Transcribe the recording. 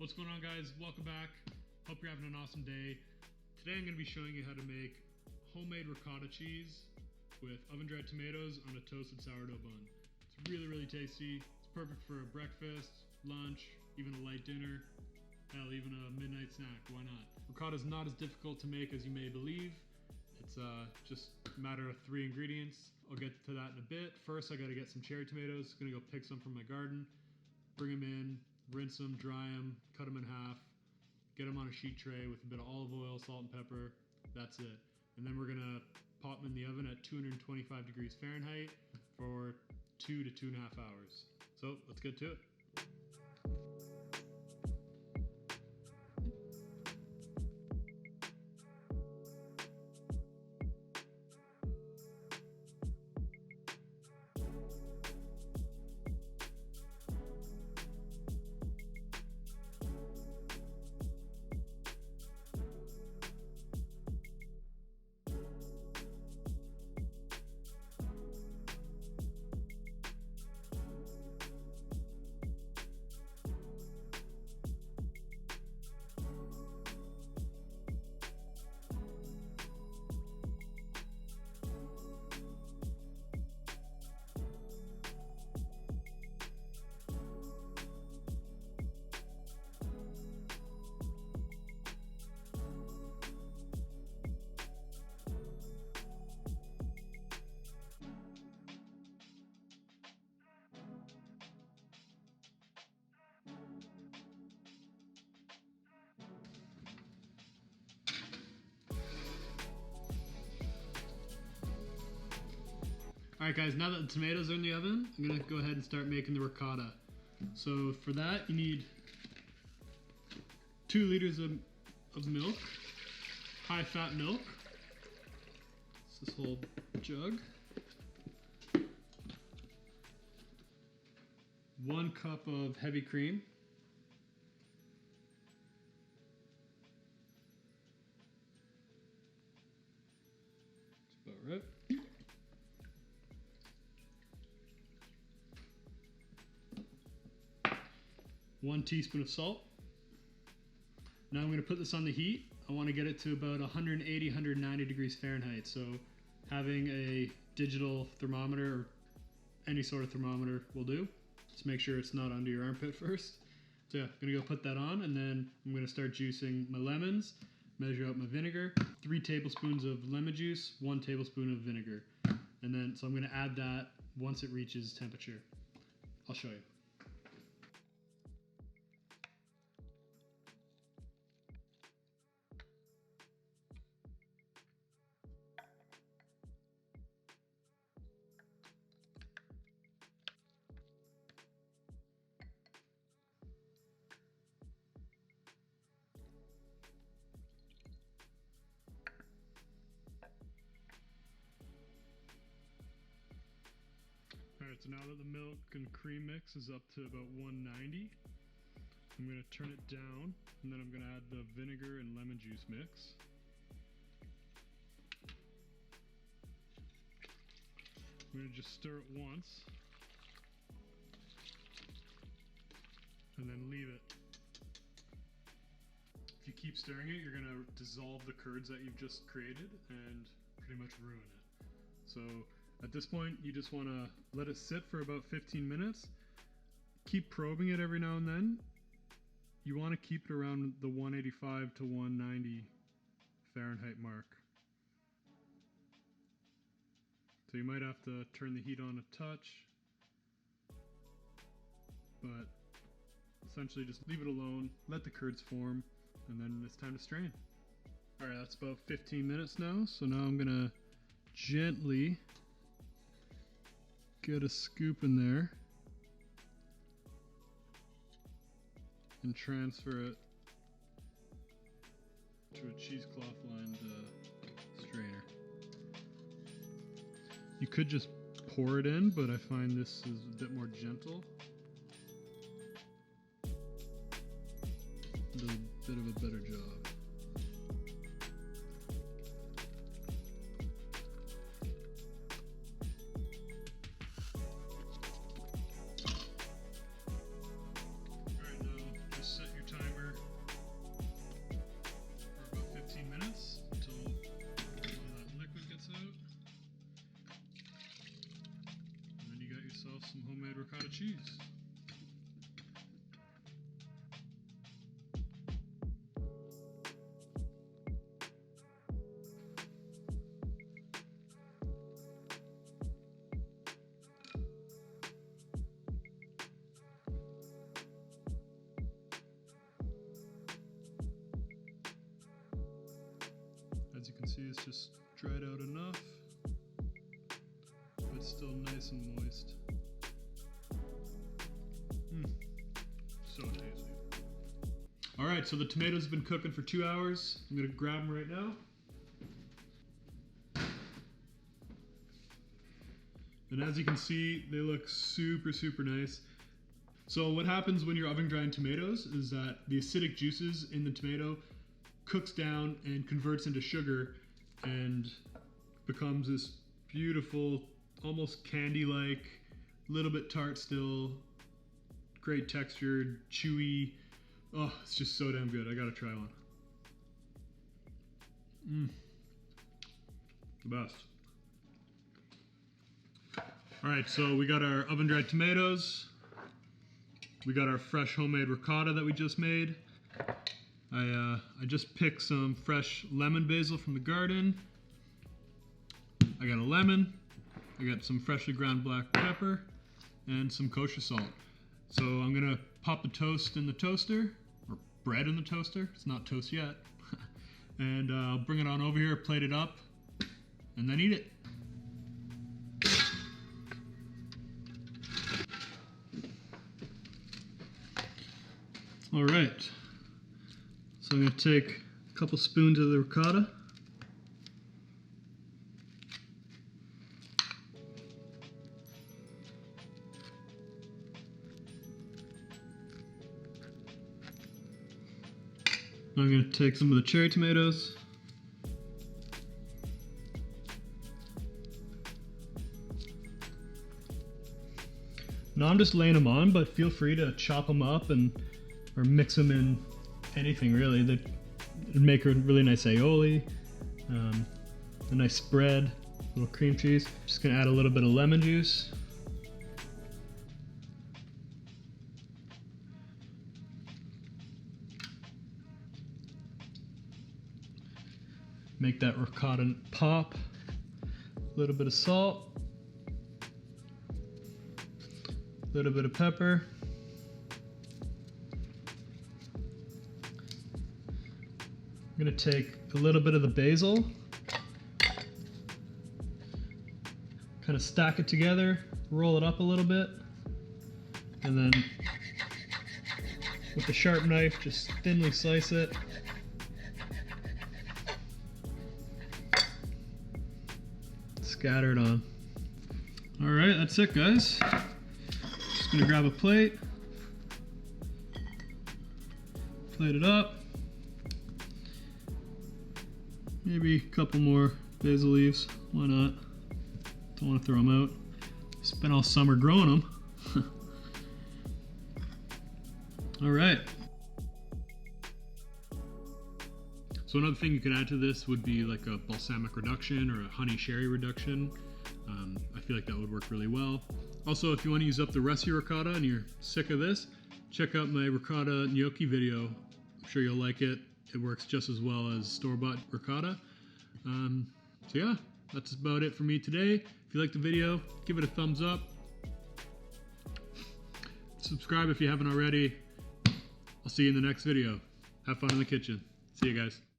What's going on, guys? Welcome back. Hope you're having an awesome day. Today I'm going to be showing you how to make homemade ricotta cheese with oven-dried tomatoes on a toasted sourdough bun. It's really tasty. It's perfect for a breakfast, lunch, even a light dinner, hell, even a midnight snack. Why not? Ricotta is not as difficult to make as you may believe. It's just a matter of 3 ingredients. I'll get to that in a bit. First, I got to get some cherry tomatoes. I'm going to go pick some from my garden, bring them in, rinse them, dry them, cut them in half, get them on a sheet tray with a bit of olive oil, salt and pepper. That's it. And then we're gonna pop them in the oven at 225 degrees Fahrenheit for 2 to 2.5 hours. So let's get to it. Alright guys, now that the tomatoes are in the oven, I'm going to go ahead and start making the ricotta. So for that you need 2 liters of milk, high fat milk. It's this whole jug. 1 cup of heavy cream. That's about right. 1 teaspoon of salt. Now I'm going to put this on the heat. I want to get it to about 180, 190 degrees Fahrenheit. So having a digital thermometer or any sort of thermometer will do. Just make sure it's not under your armpit first. So yeah, I'm going to go put that on, and then I'm going to start juicing my lemons, measure out my vinegar, 3 tablespoons of lemon juice, 1 tablespoon of vinegar. And then, so I'm going to add that once it reaches temperature. I'll show you. Alright, so now that the milk and cream mix is up to about 190, I'm going to turn it down, and then I'm going to add the vinegar and lemon juice mix. I'm going to just stir it once, and then leave it. If you keep stirring it, you're going to dissolve the curds that you've just created and pretty much ruin it. So at this point, you just want to let it sit for about 15 minutes. Keep probing it every now and then. You want to keep it around the 185 to 190 Fahrenheit mark. So you might have to turn the heat on a touch, but essentially just leave it alone, let the curds form, and then it's time to strain. All right, that's about 15 minutes now. So now I'm gonna gently get a scoop in there and transfer it to a cheesecloth lined strainer. You could just pour it in, but I find this is a bit more gentle. Does a bit of a better job. Alright, now just set your timer can see it's just dried out enough, but it's still nice and moist. So tasty. All right, so the tomatoes have been cooking for 2 hours. I'm gonna grab them right now. And as you can see, they look super, super nice. So what happens when you're oven drying tomatoes is that the acidic juices in the tomato cooks down and converts into sugar and becomes this beautiful, almost candy-like, little bit tart still, great textured, chewy. Oh, it's just so damn good. I gotta try one. The best. All right, so we got our oven-dried tomatoes. We got our fresh homemade ricotta that we just made. I just picked some fresh lemon basil from the garden. I got a lemon. I got some freshly ground black pepper and some kosher salt. So I'm gonna pop the toast in the toaster, or bread in the toaster. It's not toast yet. And I'll bring it on over here, plate it up, and then eat it. All right, so I'm going to take a couple spoons of the ricotta. I'm going to take some of the cherry tomatoes. Now I'm just laying them on, but feel free to chop them up or mix them in anything really. They'd make a really nice aioli, a nice spread, a little cream cheese. Just gonna add a little bit of lemon juice. Make that ricotta pop. A little bit of salt, a little bit of pepper. I'm going to take a little bit of the basil, kind of stack it together, roll it up a little bit, and then with a sharp knife just thinly slice it. Scatter it on. All right, that's it, guys. Just going to grab a plate, plate it up. Maybe a couple more basil leaves. Why not? Don't want to throw them out. Spent all summer growing them. All right. So another thing you could add to this would be like a balsamic reduction or a honey sherry reduction. I feel like that would work really well. Also, if you want to use up the rest of your ricotta and you're sick of this, check out my ricotta gnocchi video. I'm sure you'll like it. It works just as well as store-bought ricotta. So yeah, that's about it for me today. If you liked the video, give it a thumbs up. Subscribe if you haven't already. I'll see you in the next video. Have fun in the kitchen. See you guys.